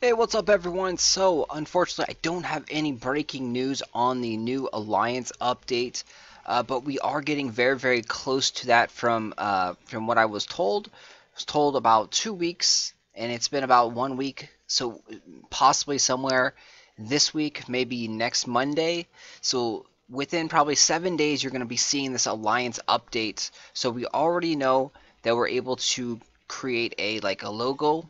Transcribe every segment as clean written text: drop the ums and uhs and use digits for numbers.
Hey, what's up, everyone? So, unfortunately, I don't have any breaking news on the new Alliance update, but we are getting very, very close to that from what I was told. I was told about 2 weeks, and it's been about 1 week, so possibly somewhere this week, maybe next Monday. So, within probably 7 days, you're going to be seeing this Alliance update. So, we already know that we're able to create a logo,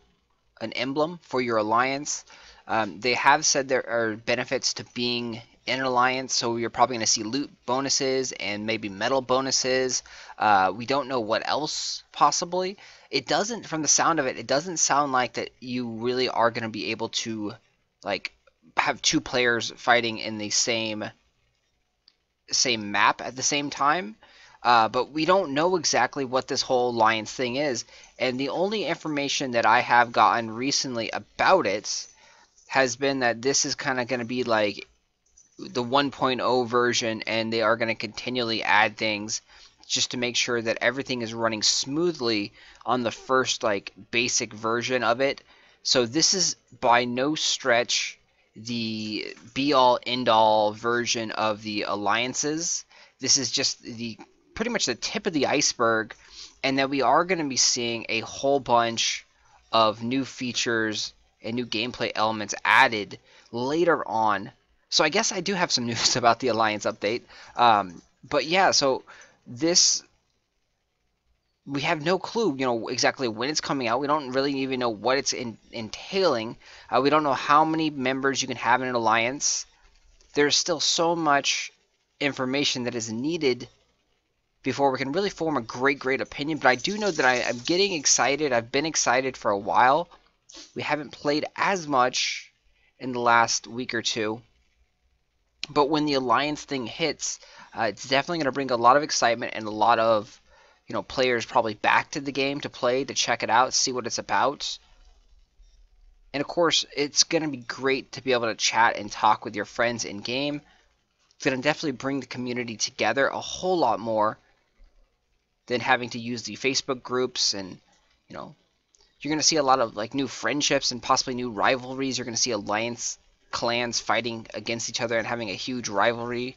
an emblem for your alliance. They have said there are benefits to being in an alliance, so you're probably going to see loot bonuses and maybe medal bonuses. We don't know what else possibly. It doesn't, from the sound of it, it doesn't sound like that you really are going to be able to like have two players fighting in the same map at the same time. But we don't know exactly what this whole alliance thing is. And the only information that I have gotten recently about it has been that this is kind of going to be like the 1.0 version, and they are going to continually add things just to make sure that everything is running smoothly on the first like basic version of it. So this is by no stretch the be all end all version of the alliances. This is just the pretty much the tip of the iceberg, and that we are going to be seeing a whole bunch of new features and new gameplay elements added later on. So I guess I do have some news about the Alliance update. But yeah, so this we have no clue, exactly when it's coming out. We don't really even know what it's entailing. We don't know how many members you can have in an alliance. There's still so much information that is needed before we can really form a great opinion. But I do know that I'm getting excited. I've been excited for a while. We haven't played as much in the last week or two. But when the Alliance thing hits, it's definitely going to bring a lot of excitement and a lot of players probably back to the game to play, to check it out, see what it's about. And of course, it's going to be great to be able to chat and talk with your friends in game. It's going to definitely bring the community together a whole lot more than having to use the Facebook groups. And you're going to see a lot of like new friendships and possibly new rivalries. You're going to see alliance clans fighting against each other and having a huge rivalry.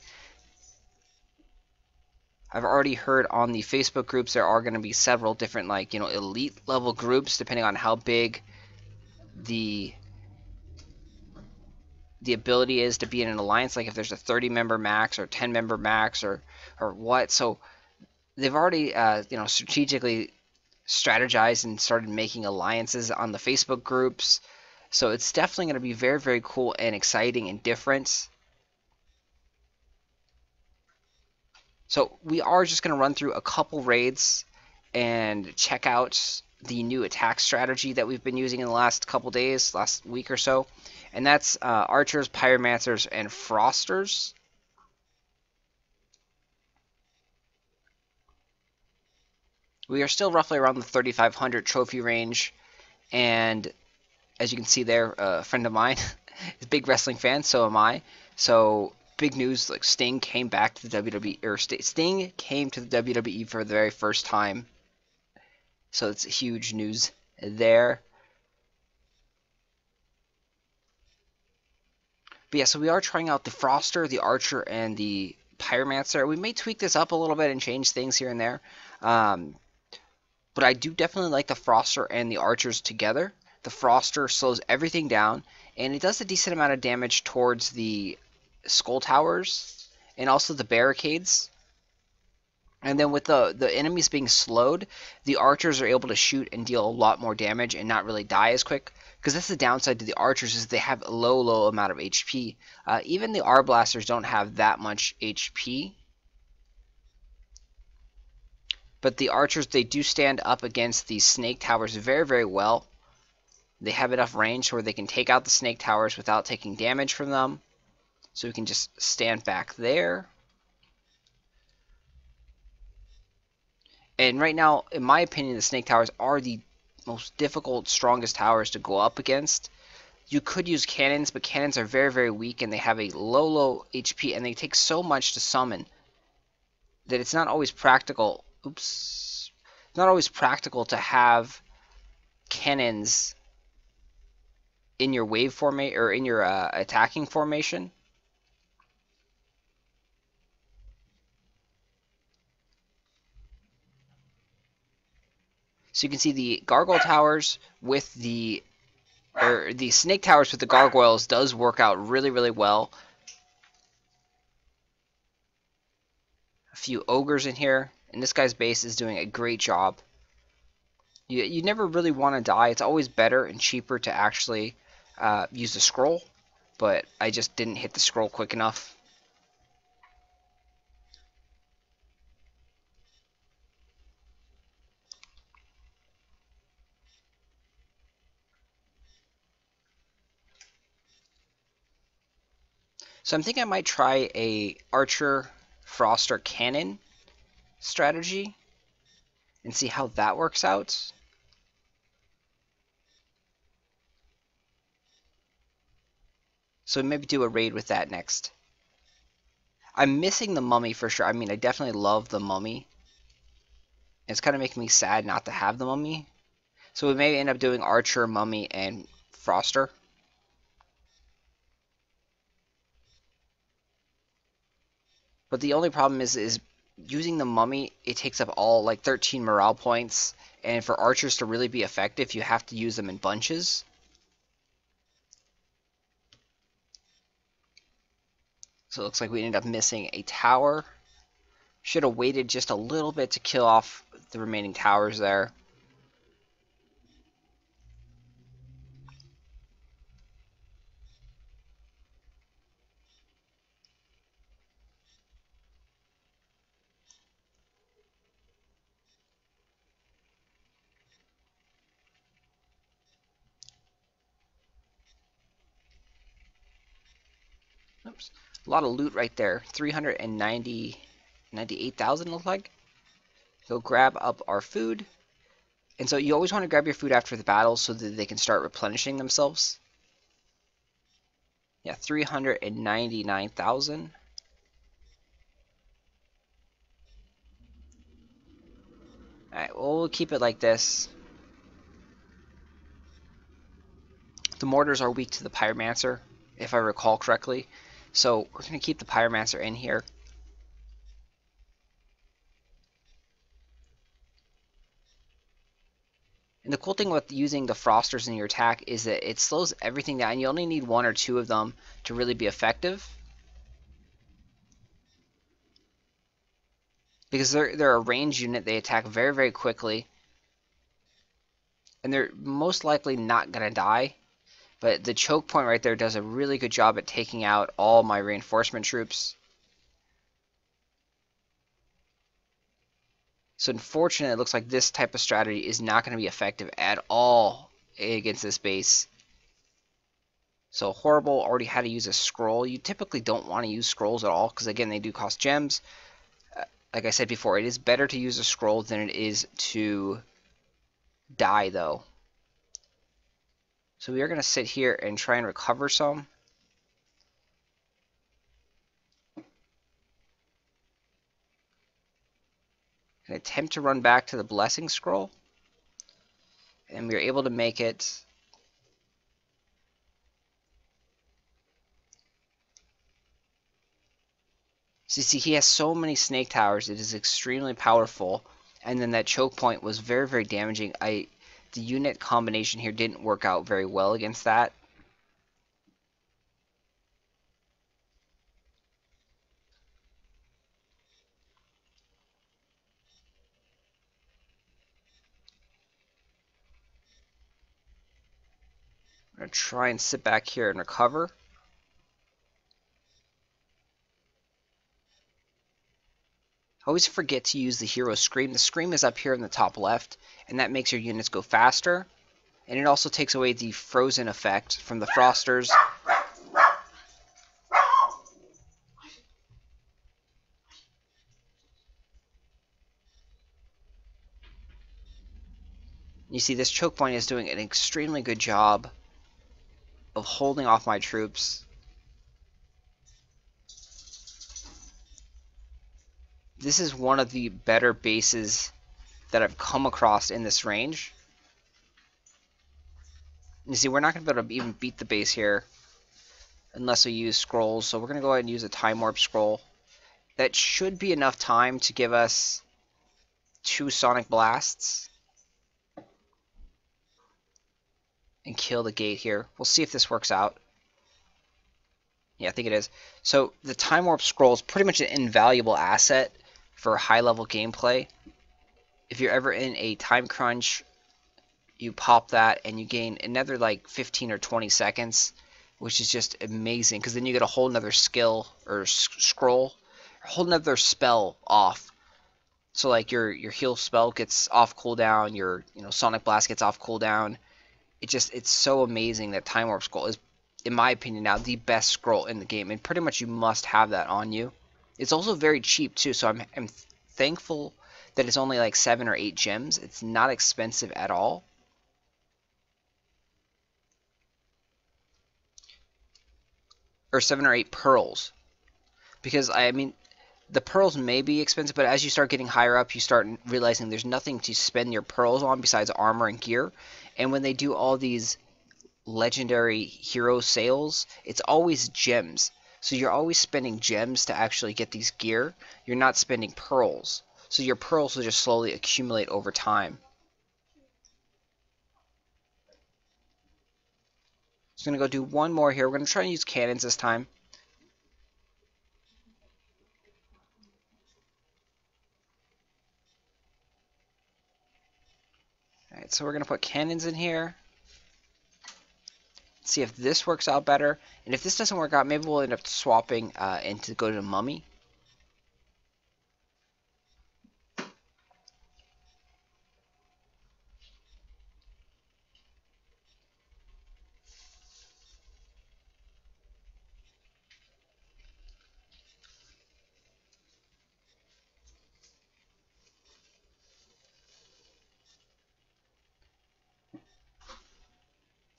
I've already heard on the Facebook groups there are going to be several different elite level groups depending on how big the ability is to be in an alliance, like if there's a 30 member max or 10 member max or what. So they've already strategically strategized and started making alliances on the Facebook groups. So it's definitely going to be very cool and exciting and different. So we are just going to run through a couple raids and check out the new attack strategy that we've been using in the last couple days, last week or so. And that's archers, pyromancers, and frosters. We are still roughly around the 3,500 trophy range, and as you can see there, a friend of mine is a big wrestling fan, so am I. So big news, like Sting came back to the WWE, or Sting came to the WWE for the very first time. So it's huge news there. But yeah, so we are trying out the Froster, the Archer, and the Pyromancer. We may tweak this up a little bit and change things here and there. But I do definitely like the Froster and the Archers together. The Froster slows everything down, and it does a decent amount of damage towards the skull towers and also the barricades. And then with the enemies being slowed, the archers are able to shoot and deal a lot more damage and not really die as quick. Because that's the downside to the archers, is they have a low amount of HP. Even the R-blasters don't have that much HP. But the archers, they do stand up against the snake towers very well. They have enough range where they can take out the snake towers without taking damage from them. So we can just stand back there. And right now, in my opinion, the snake towers are the most difficult, strongest towers to go up against. You could use cannons, but cannons are very weak, and they have a low HP, and they take so much to summon that it's not always practical. Oops. Not always practical to have cannons in your wave formation or in your attacking formation. So you can see the gargoyle towers with the snake towers with the gargoyles does work out really well. A few ogres in here, and this guy's base is doing a great job. You never really want to die. It's always better and cheaper to actually use the scroll, but I just didn't hit the scroll quick enough. So I'm thinking I might try a archer froster cannon strategy and see how that works out. So maybe do a raid with that next. I'm missing the mummy for sure. I mean, I definitely love the mummy. It's kind of making me sad not to have the mummy. So we may end up doing archer, mummy, and froster. But the only problem is using the mummy, it takes up all like 13 morale points. And for archers to really be effective, you have to use them in bunches. So it looks like we ended up missing a tower. Should have waited just a little bit to kill off the remaining towers there. Oops. A lot of loot right there. 398,000 look like. Go grab up our food. And so you always want to grab your food after the battle so that they can start replenishing themselves. Yeah, 399,000. Alright, well, we'll keep it like this. The mortars are weak to the pyromancer, if I recall correctly. So we're going to keep the pyromancer in here. And the cool thing with using the frosters in your attack is that it slows everything down. You only need one or two of them to really be effective. Because they're a ranged unit, they attack very quickly. And they're most likely not going to die. But the choke point right there does a really good job at taking out all my reinforcement troops. So unfortunately, it looks like this type of strategy is not going to be effective at all against this base. So horrible, already had to use a scroll. You typically don't want to use scrolls at all because again, they do cost gems. Like I said before, it is better to use a scroll than it is to die though. So we are going to sit here and try and recover some. And attempt to run back to the blessing scroll. And we are able to make it. So you see, he has so many snake towers, it is extremely powerful. And then that choke point was very damaging. The unit combination here didn't work out very well against that. I'm going to try and sit back here and recover. Always forget to use the hero scream. The scream is up here in the top left, and that makes your units go faster. And it also takes away the frozen effect from the frosters. You see, this choke point is doing an extremely good job of holding off my troops. This is one of the better bases that I've come across in this range. You see, we're not going to be able to even beat the base here unless we use scrolls. So we're going to go ahead and use a time warp scroll. That should be enough time to give us 2 sonic blasts and kill the gate here. We'll see if this works out. Yeah, I think it is. So the time warp scroll is pretty much an invaluable asset for high level gameplay. If you're ever in a time crunch, you pop that and you gain another like 15 or 20 seconds, which is just amazing because then you get a whole nother skill or scroll, a whole nother spell off. So like your heal spell gets off cooldown, your Sonic Blast gets off cooldown. It's so amazing that Time Warp Scroll is, in my opinion, now the best scroll in the game, and pretty much you must have that on you. It's also very cheap too, so I'm thankful that it's only like 7 or 8 gems. It's not expensive at all. Or 7 or 8 pearls, because I mean the pearls may be expensive, but as you start getting higher up, you start realizing there's nothing to spend your pearls on besides armor and gear. And when they do all these legendary hero sales, it's always gems. So you're always spending gems to actually get these gear. You're not spending pearls. So your pearls will just slowly accumulate over time. Just going to go do one more here. We're going to try and use cannons this time. Alright, so we're going to put cannons in here. See if this works out better. And if this doesn't work out, maybe we'll end up swapping and to go to the mummy.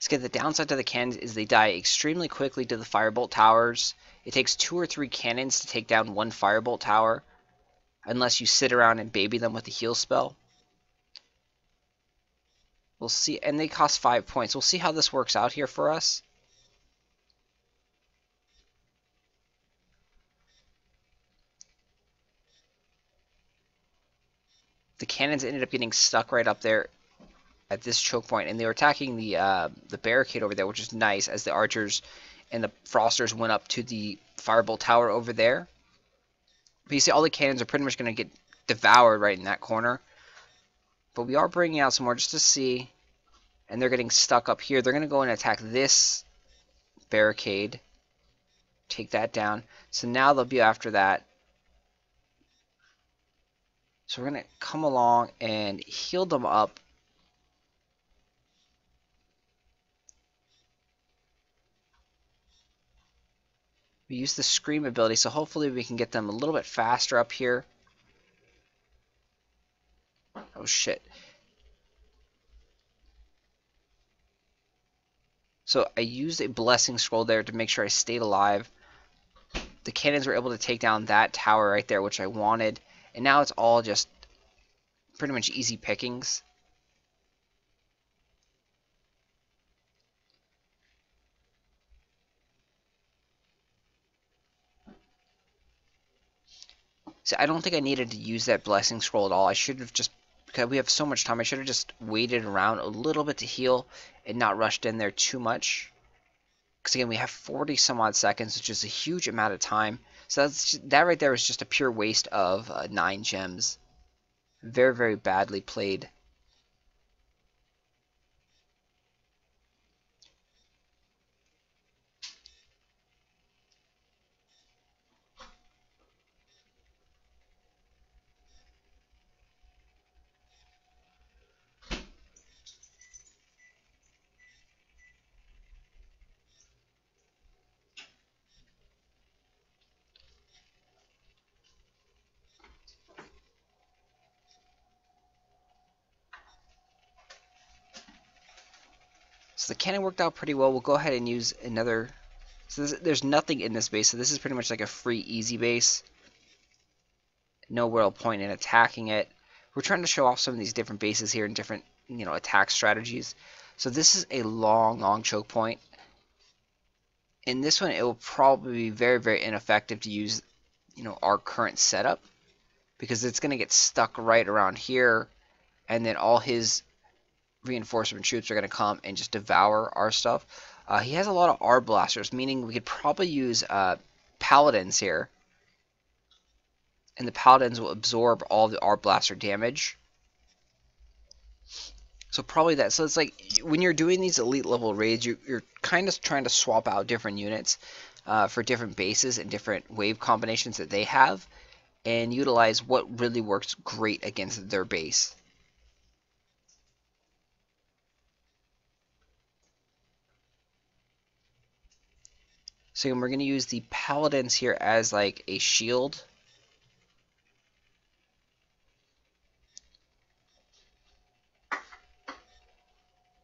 The downside to the cannons is they die extremely quickly to the firebolt towers. It takes 2 or 3 cannons to take down one firebolt tower, unless you sit around and baby them with a heal spell. We'll see, and they cost 5 points. We'll see how this works out here for us. The cannons ended up getting stuck right up there at this choke point, and they were attacking the barricade over there, which is nice, as the archers and the frosters went up to the firebolt tower over there. But you see, all the cannons are pretty much going to get devoured right in that corner. But we are bringing out some more just to see, and they're getting stuck up here. They're going to go and attack this barricade, take that down. So now they'll be after that. So we're going to come along and heal them up. We use the Scream ability, so hopefully we can get them a little bit faster up here. Oh shit. So I used a Blessing Scroll there to make sure I stayed alive. The cannons were able to take down that tower right there, which I wanted. And now it's all just pretty much easy pickings. So I don't think I needed to use that Blessing Scroll at all. I should have just, because we have so much time, I should have just waited around a little bit to heal and not rushed in there too much. Because again, we have 40 some odd seconds, which is a huge amount of time. So that right there is just a pure waste of 9 gems. Very, very badly played. So the cannon worked out pretty well. We'll go ahead and use another. So there's nothing in this base, so this is pretty much like a free, easy base. No real point in attacking it. We're trying to show off some of these different bases here and different, attack strategies. So this is a long choke point. In this one, it will probably be very ineffective to use, our current setup, because it's going to get stuck right around here, and then all his reinforcement troops are going to come and just devour our stuff. He has a lot of R blasters, meaning we could probably use paladins here, and the paladins will absorb all the R blaster damage. So probably that. So it's like when you're doing these elite level raids, you're kind of trying to swap out different units for different bases and different wave combinations that they have, and utilize what really works great against their base. So we're going to use the paladins here as like a shield.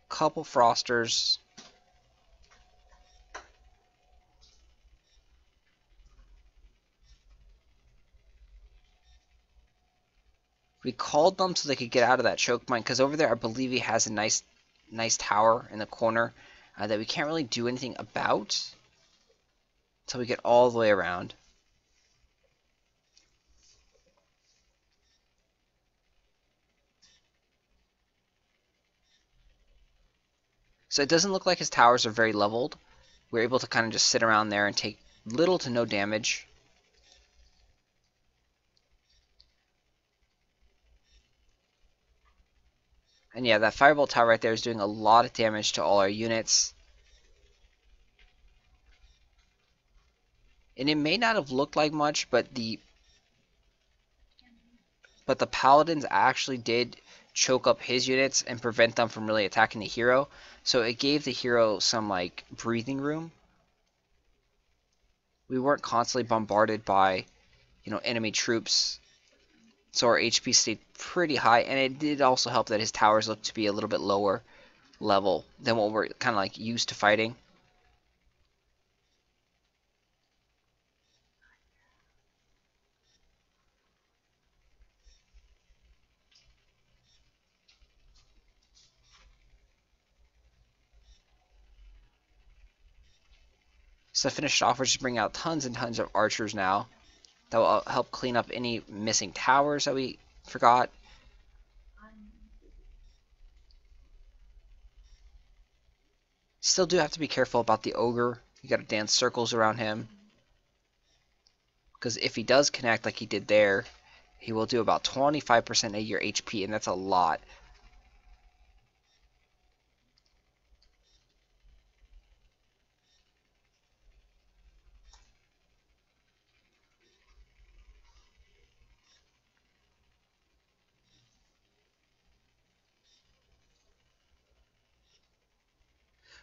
Couple frosters. We called them so they could get out of that choke point, because over there I believe he has a nice tower in the corner that we can't really do anything about until we get all the way around. So it doesn't look like his towers are very leveled. We're able to kind of just sit around there and take little to no damage. And yeah, that firebolt tower right there is doing a lot of damage to all our units. And it may not have looked like much, but the paladins actually did choke up his units and prevent them from really attacking the hero. So it gave the hero some like breathing room. We weren't constantly bombarded by, enemy troops. So our HP stayed pretty high, and it did also help that his towers looked to be a little bit lower level than what we're kind of like used to fighting. So to finish off, we're just bringing out tons and tons of archers now. That will help clean up any missing towers that we forgot. Still do have to be careful about the ogre. You gotta dance circles around him, because if he does connect like he did there, he will do about 25% of your HP, and that's a lot.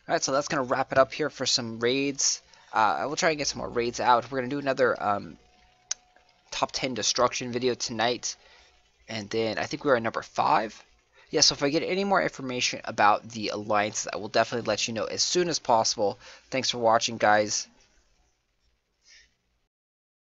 Alright, so that's going to wrap it up here for some raids. I will try and get some more raids out. We're going to do another top 10 destruction video tonight. And then I think we're at number 5. Yeah, so if I get any more information about the alliance, I will definitely let you know as soon as possible. Thanks for watching, guys.